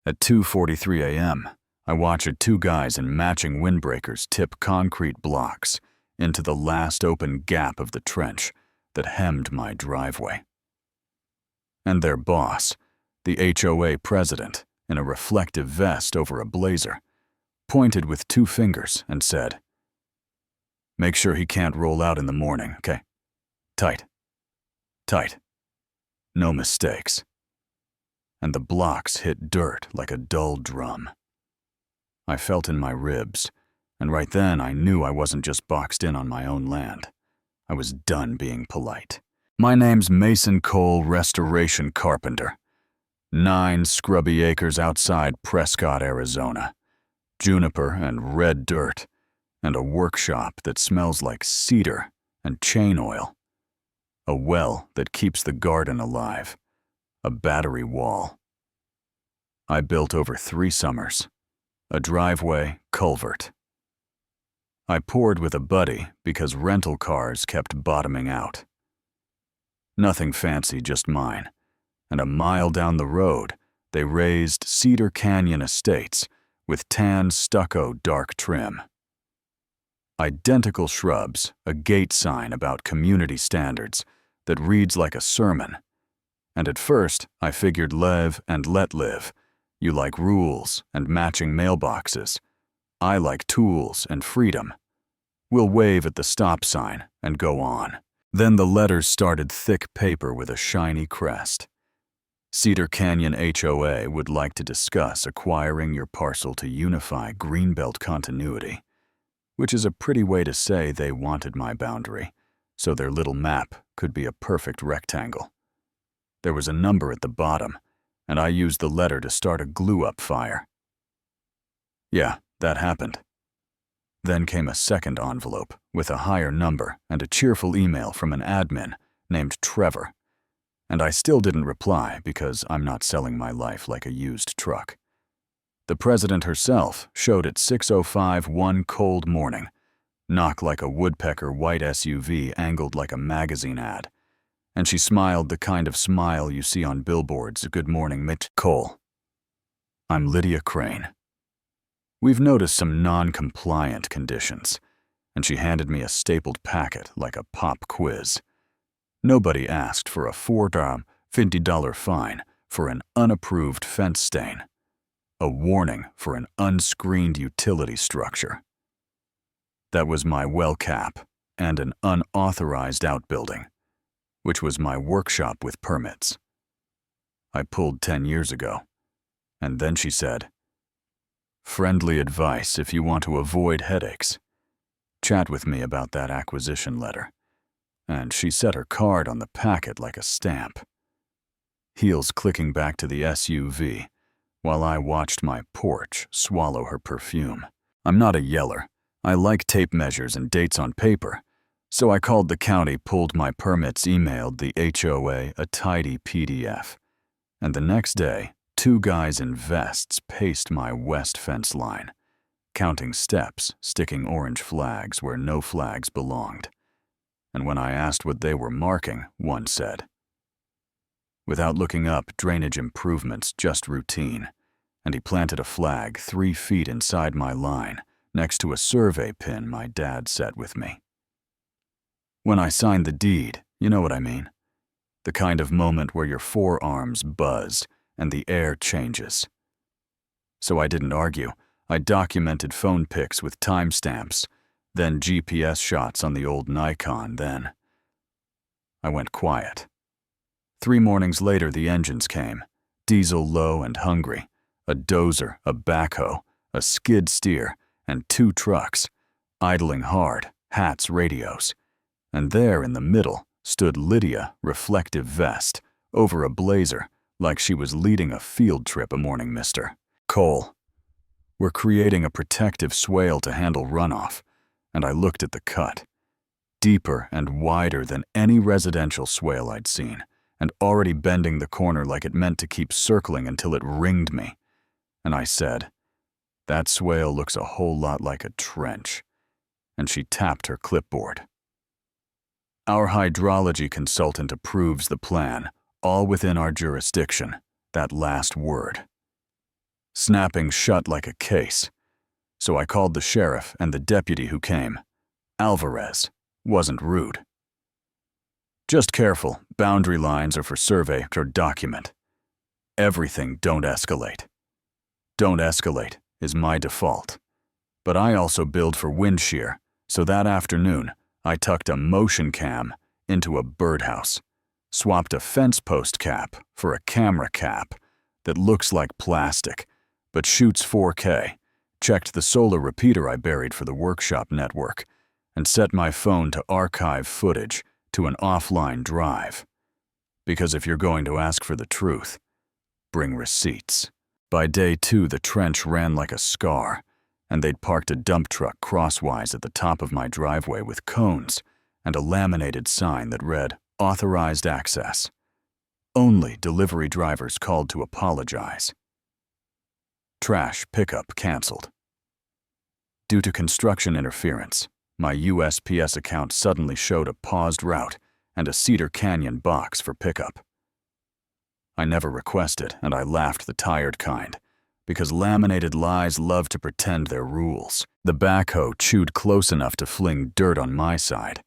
At 2:43 a.m., I watched two guys in matching windbreakers tip concrete blocks into the last open gap of the trench that hemmed my driveway. And their boss, the HOA president, in a reflective vest over a blazer, pointed with two fingers and said, "Make sure he can't roll out in the morning, okay? Tight. Tight. No mistakes." And the blocks hit dirt like a dull drum. I felt in my ribs, and right then I knew I wasn't just boxed in on my own land. I was done being polite. My name's Mason Cole, restoration carpenter. 9 scrubby acres outside Prescott, Arizona. Juniper and red dirt, and a workshop that smells like cedar and chain oil. A well that keeps the garden alive. A battery wall. I built over 3 summers. A driveway culvert. I poured with a buddy because rental cars kept bottoming out. Nothing fancy, just mine. And a mile down the road, they raised Cedar Canyon Estates with tan stucco dark trim. Identical shrubs, a gate sign about community standards that reads like a sermon. And at first, I figured live and let live. You like rules and matching mailboxes. I like tools and freedom. We'll wave at the stop sign and go on. Then the letters started thick paper with a shiny crest. Cedar Canyon HOA would like to discuss acquiring your parcel to unify Greenbelt continuity, which is a pretty way to say they wanted my boundary, so their little map could be a perfect rectangle. There was a number at the bottom, and I used the letter to start a glue-up fire. Yeah, that happened. Then came a second envelope with a higher number and a cheerful email from an admin named Trevor. And I still didn't reply because I'm not selling my life like a used truck. The president herself showed at 6:05 one cold morning, knock like a woodpecker white SUV angled like a magazine ad. And she smiled the kind of smile you see on billboards. Good morning, Mitt Cole. I'm Lydia Crane. We've noticed some non-compliant conditions, and she handed me a stapled packet like a pop quiz. Nobody asked for a $450 fine for an unapproved fence stain, a warning for an unscreened utility structure. That was my well cap and an unauthorized outbuilding, which was my workshop with permits. I pulled 10 years ago, and then she said, "Friendly advice if you want to avoid headaches. Chat with me about that acquisition letter." And she set her card on the packet like a stamp. Heels clicking back to the SUV, while I watched my porch swallow her perfume. I'm not a yeller. I like tape measures and dates on paper. So I called the county, pulled my permits, emailed the HOA a tidy PDF. And the next day, 2 guys in vests paced my west fence line, counting steps, sticking orange flags where no flags belonged. And when I asked what they were marking, one said, without looking up, drainage improvements, just routine. And he planted a flag 3 feet inside my line, next to a survey pin my dad set with me. When I signed the deed, you know what I mean? The kind of moment where your forearms buzz and the air changes. So I didn't argue. I documented phone pics with timestamps, then GPS shots on the old Nikon, then I went quiet. 3 mornings later, the engines came, diesel low and hungry, a dozer, a backhoe, a skid steer, and 2 trucks, idling hard, hats, radios. And there in the middle stood Lydia, reflective vest, over a blazer, like she was leading a field trip a morning, Mr. Cole. We're creating a protective swale to handle runoff, and I looked at the cut. Deeper and wider than any residential swale I'd seen, and already bending the corner like it meant to keep circling until it ringed me. And I said, "That swale looks a whole lot like a trench." And she tapped her clipboard. Our hydrology consultant approves the plan, all within our jurisdiction, that last word. snapping shut like a case. So I called the sheriff, and the deputy who came, Alvarez, wasn't rude. "Just careful, boundary lines are for survey or document. Everything don't escalate. Don't escalate is my default. But I also build for wind shear, so that afternoon I tucked a motion cam into a birdhouse, swapped a fence post cap for a camera cap that looks like plastic but shoots 4K, checked the solar repeater I buried for the workshop network, and set my phone to archive footage to an offline drive. Because if you're going to ask for the truth, bring receipts." By day 2, the trench ran like a scar, and they'd parked a dump truck crosswise at the top of my driveway with cones and a laminated sign that read, "Authorized access. Only delivery drivers called to apologize." Trash pickup canceled. Due to construction interference, my USPS account suddenly showed a paused route and a Cedar Canyon box for pickup. I never requested, and I laughed the tired kind, because laminated lies love to pretend they're rules. The backhoe chewed close enough to fling dirt on my side,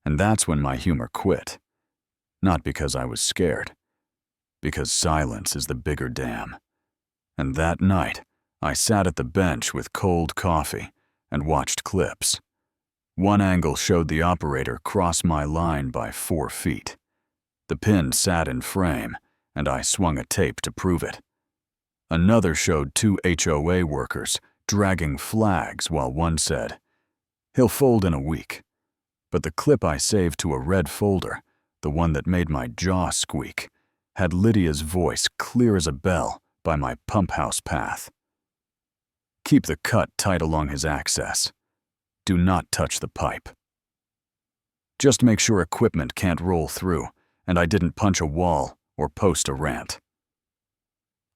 and that's when my humor quit. Not because I was scared, because silence is the bigger dam. And that night, I sat at the bench with cold coffee and watched clips. One angle showed the operator cross my line by 4 feet. The pin sat in frame, and I swung a tape to prove it. Another showed 2 HOA workers dragging flags while one said, "He'll fold in a week." But the clip I saved to a red folder, the one that made my jaw squeak, had Lydia's voice clear as a bell by my pump house path. "Keep the cut tight along his access. Do not touch the pipe. Just make sure equipment can't roll through, and I didn't punch a wall or post a rant."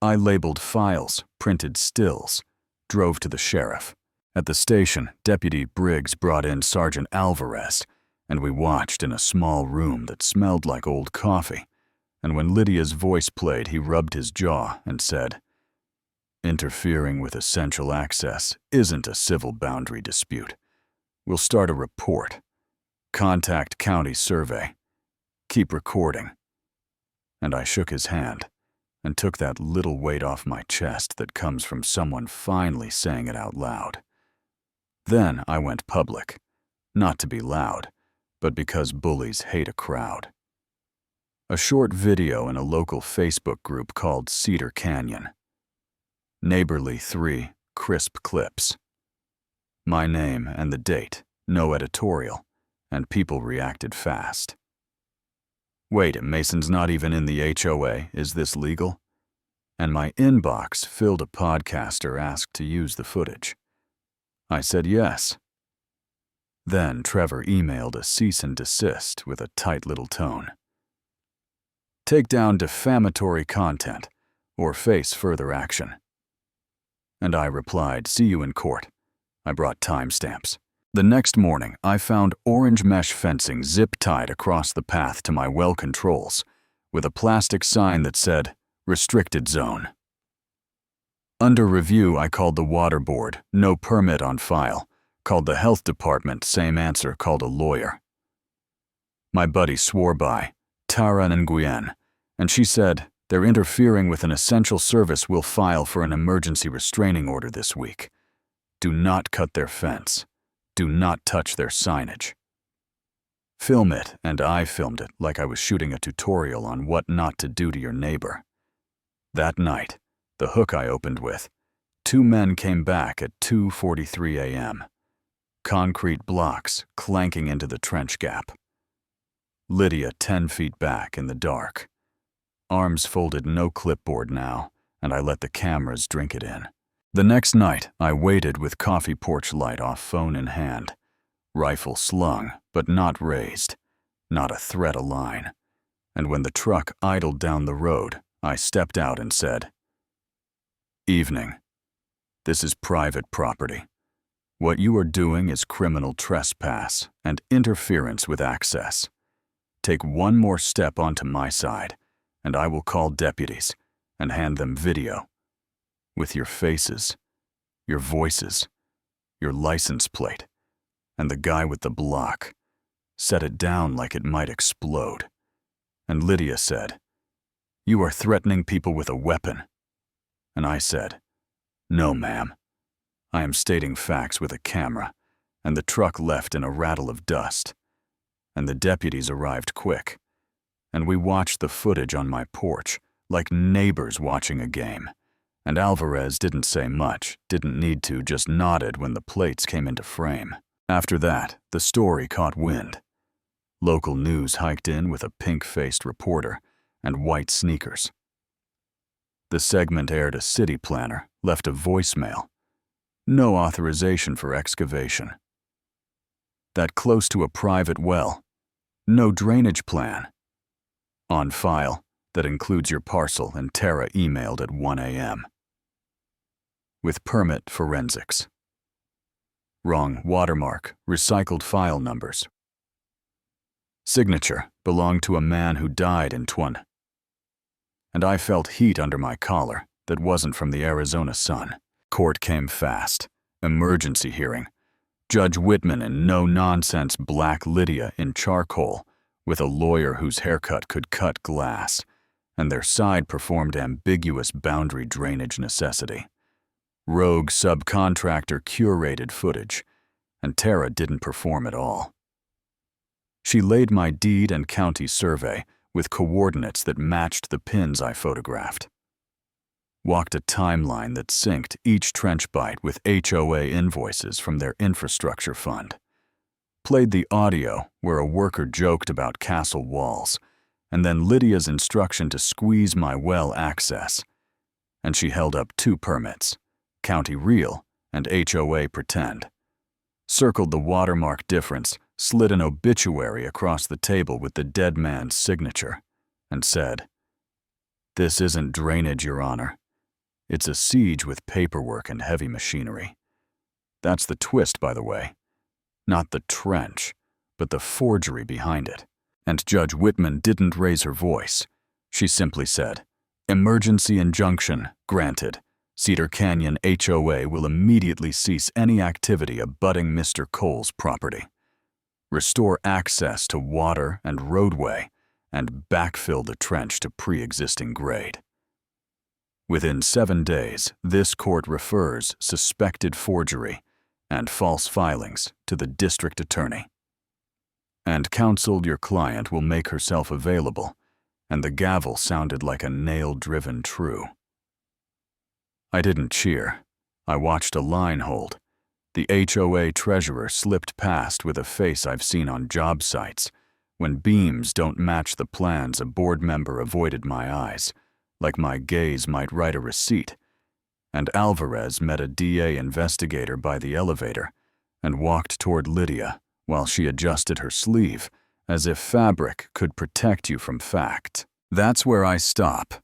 I labeled files, printed stills, drove to the sheriff. At the station, Deputy Briggs brought in Sergeant Alvarez, and we watched in a small room that smelled like old coffee. And when Lydia's voice played, he rubbed his jaw and said, "Interfering with essential access isn't a civil boundary dispute. We'll start a report. Contact county survey. Keep recording." And I shook his hand and took that little weight off my chest that comes from someone finally saying it out loud. Then I went public, not to be loud, but because bullies hate a crowd. A short video in a local Facebook group called Cedar Canyon. Neighborly 3 crisp clips. My name and the date, no editorial, and people reacted fast. "Wait, Mason's not even in the HOA, is this legal?" And my inbox filled a podcaster asked to use the footage. I said yes. Then Trevor emailed a cease and desist with a tight little tone. "Take down defamatory content or face further action." And I replied, "See you in court." I brought timestamps. The next morning, I found orange mesh fencing zip-tied across the path to my well controls, with a plastic sign that said, "Restricted Zone." Under review, I called the water board, no permit on file. Called the health department, same answer, called a lawyer. My buddy swore by, Tara Nguyen, and she said, "They're interfering with an essential service. We'll file for an emergency restraining order this week. Do not cut their fence. Do not touch their signage." Film it, and I filmed it like I was shooting a tutorial on what not to do to your neighbor. That night, the hook I opened with, 2 men came back at 2:43 a.m. Concrete blocks clanking into the trench gap. Lydia 10 feet back in the dark. Arms folded, no clipboard now, and I let the cameras drink it in. The next night, I waited with coffee porch light off, phone in hand. Rifle slung, but not raised. Not a threat align. And when the truck idled down the road, I stepped out and said, "Evening. This is private property. What you are doing is criminal trespass and interference with access. Take one more step onto my side, and I will call deputies and hand them video. with your faces, your voices, your license plate, and the guy with the block set it down like it might explode. And Lydia said, "You are threatening people with a weapon." And I said, "No, ma'am. I am stating facts with a camera," and the truck left in a rattle of dust. And the deputies arrived quick, and we watched the footage on my porch like neighbors watching a game. And Alvarez didn't say much, didn't need to, just nodded when the plates came into frame. After that, the story caught wind. Local news hiked in with a pink-faced reporter and white sneakers. The segment aired a city planner, left a voicemail. No authorization for excavation. That close to a private well. No drainage plan. On file, that includes your parcel and Tara emailed at 1 a.m. With permit forensics. Wrong watermark, recycled file numbers. Signature belonged to a man who died in Twin. And I felt heat under my collar that wasn't from the Arizona sun. Court came fast. Emergency hearing. Judge Whitman in no-nonsense black Lydia in charcoal with a lawyer whose haircut could cut glass, and their side performed ambiguous boundary drainage necessity. Rogue subcontractor curated footage, and Tara didn't perform at all. She laid my deed and county survey with coordinates that matched the pins I photographed. Walked a timeline that synced each trench bite with HOA invoices from their infrastructure fund. Played the audio where a worker joked about castle walls, and then Lydia's instruction to squeeze my well access. And she held up 2 permits, county real and HOA pretend. Circled the watermark difference, slid an obituary across the table with the dead man's signature, and said, "This isn't drainage, Your Honor. It's a siege with paperwork and heavy machinery." That's the twist, by the way. Not the trench, but the forgery behind it. And Judge Whitman didn't raise her voice. She simply said, "Emergency injunction granted. Cedar Canyon HOA will immediately cease any activity abutting Mr. Cole's property. Restore access to water and roadway, and backfill the trench to pre-existing grade." Within 7 days, this court refers suspected forgery and false filings to the district attorney. And counseled your client will make herself available, and the gavel sounded like a nail-driven true. I didn't cheer. I watched a line hold. The HOA treasurer slipped past with a face I've seen on job sites. When beams don't match the plans, a board member avoided my eyes, like my gaze might write a receipt. And Alvarez met a DA investigator by the elevator and walked toward Lydia while she adjusted her sleeve, as if fabric could protect you from fact. That's where I stop.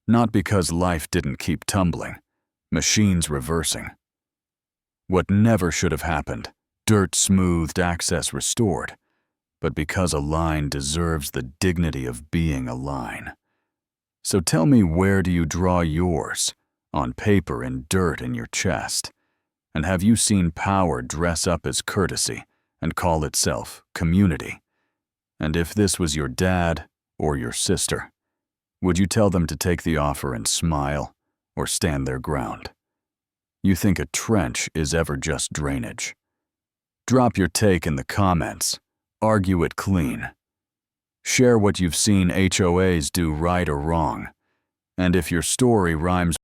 Not because life didn't keep tumbling, machines reversing. What never should have happened, dirt smoothed, access restored, but because a line deserves the dignity of being a line. So tell me, where do you draw yours? On paper in dirt in your chest? And have you seen power dress up as courtesy and call itself community? And if this was your dad or your sister, would you tell them to take the offer and smile, or stand their ground? You think a trench is ever just drainage? Drop your take in the comments. Argue it clean. Share what you've seen HOAs do right or wrong. And if your story rhymes